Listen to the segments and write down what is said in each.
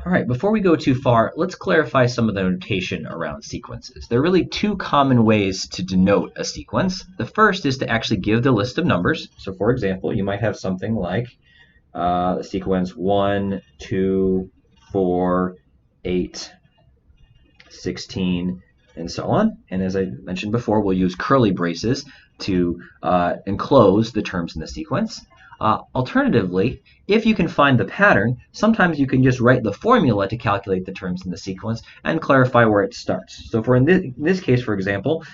All right, before we go too far, let's clarify some of the notation around sequences. There are really two common ways to denote a sequence. The first is to actually give the list of numbers. So for example, you might have something like the sequence 1, 2, 4, 8, 16, and so on. And as I mentioned before, we'll use curly braces to enclose the terms in the sequence. Alternatively, if you can find the pattern, sometimes you can just write the formula to calculate the terms in the sequence and clarify where it starts. So for in this case, for example,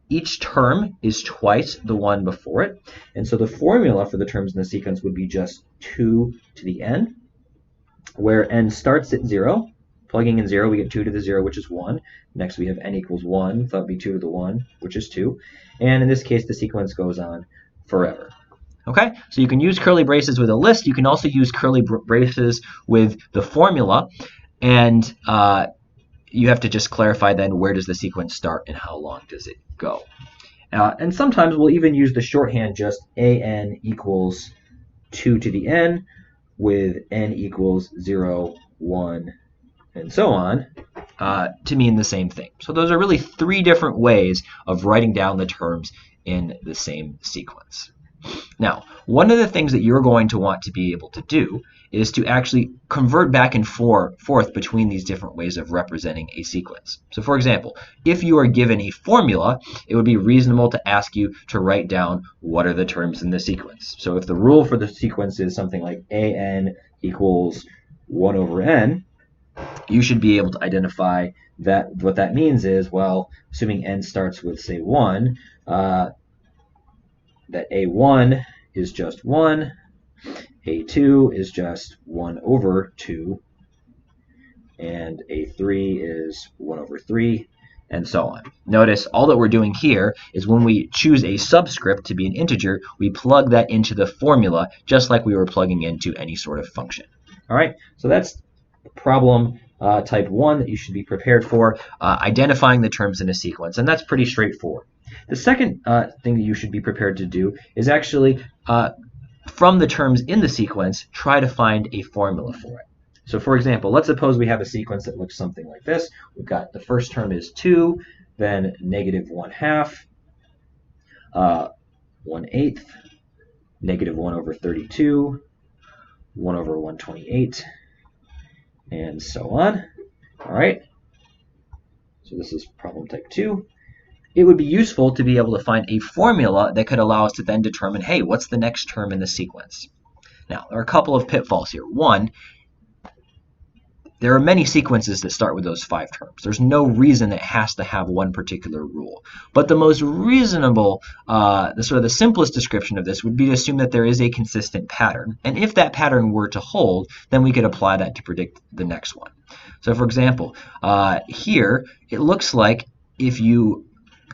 each term is twice the one before it. And so the formula for the terms in the sequence would be just 2 to the n, where n starts at 0. Plugging in 0, we get 2 to the 0, which is 1. Next, we have n equals 1. So that would be 2 to the 1, which is 2. And in this case, the sequence goes on forever. Okay, so you can use curly braces with a list. You can also use curly braces with the formula. And you have to just clarify then where does the sequence start and how long does it go. And sometimes we'll even use the shorthand just an equals 2 to the n with n equals 0, 1, and so on to mean the same thing. So those are really three different ways of writing down the terms in the same sequence. Now, one of the things that you're going to want to be able to do is to actually convert back and forth between these different ways of representing a sequence. So for example, if you are given a formula, it would be reasonable to ask you to write down what are the terms in the sequence. So if the rule for the sequence is something like an equals 1 over n, you should be able to identify that what that means is, well, assuming n starts with, say, 1, that a1 is just 1, a2 is just 1 over 2, and a3 is 1 over 3, and so on. Notice all that we're doing here is when we choose a subscript to be an integer, we plug that into the formula just like we were plugging into any sort of function. All right, so that's problem type 1 that you should be prepared for, identifying the terms in a sequence, and that's pretty straightforward. The second thing that you should be prepared to do is actually, from the terms in the sequence, try to find a formula for it. So for example, let's suppose we have a sequence that looks something like this. We've got the first term is 2, then negative 1/2, 1/8, negative 1 over 32, 1 over 128, and so on. All right. So this is problem type 2. It would be useful to be able to find a formula that could allow us to then determine, hey, what's the next term in the sequence? Now, there are a couple of pitfalls here. One, there are many sequences that start with those 5 terms. There's no reason it has to have one particular rule. But the most reasonable, the simplest description of this would be to assume that there is a consistent pattern. And if that pattern were to hold, then we could apply that to predict the next one. So for example, here, it looks like if you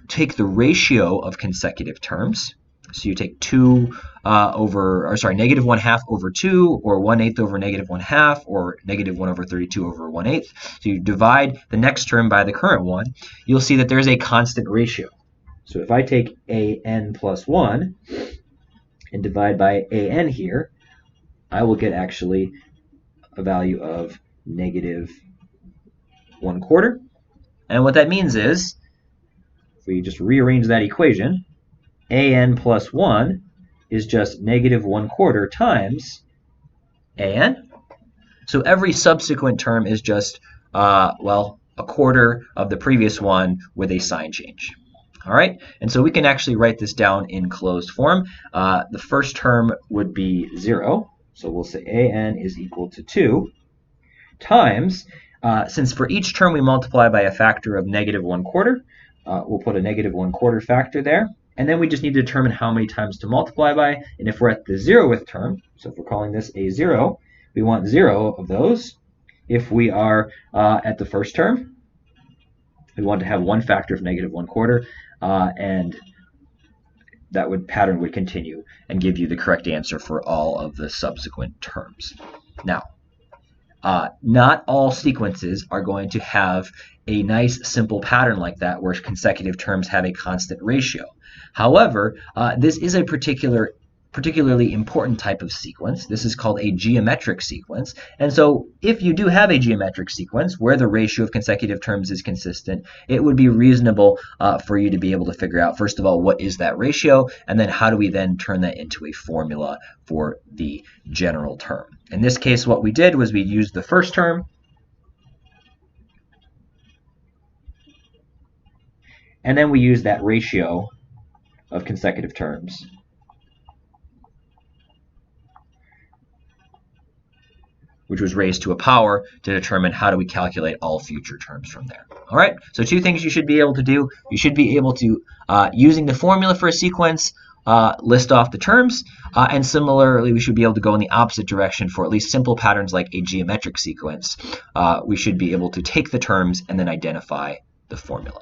take the ratio of consecutive terms, so you take negative 1/2 over 2, or 1/8 over negative 1/2, or negative 1 over 32 over 1/8. So you divide the next term by the current one, you'll see that there's a constant ratio. So if I take an plus 1 and divide by an here, I will get actually a value of negative 1/4. And what that means is, if we just rearrange that equation, an plus 1 is just negative 1/4 times an. So every subsequent term is just, well, a quarter of the previous one with a sign change. All right, and so we can actually write this down in closed form. The first term would be 0, so we'll say an is equal to 2 times, since for each term we multiply by a factor of negative 1/4, we'll put a negative 1/4 factor there. And then we just need to determine how many times to multiply by. And if we're at the 0th term, so if we're calling this a 0, we want 0 of those. If we are at the first term, we want to have one factor of negative 1/4, and that pattern would continue and give you the correct answer for all of the subsequent terms. Now, not all sequences are going to have a nice simple pattern like that where consecutive terms have a constant ratio. However, this is a particular particularly important type of sequence. This is called a geometric sequence. And so if you do have a geometric sequence where the ratio of consecutive terms is consistent, it would be reasonable for you to be able to figure out, first of all, what is that ratio, and then how do we then turn that into a formula for the general term. In this case, what we did was we used the first term, and then we used that ratio of consecutive terms. Which was raised to a power to determine how do we calculate all future terms from there. All right, so two things you should be able to do. You should be able to, using the formula for a sequence, list off the terms, and similarly, we should be able to go in the opposite direction for at least simple patterns like a geometric sequence. We should be able to take the terms and then identify the formula.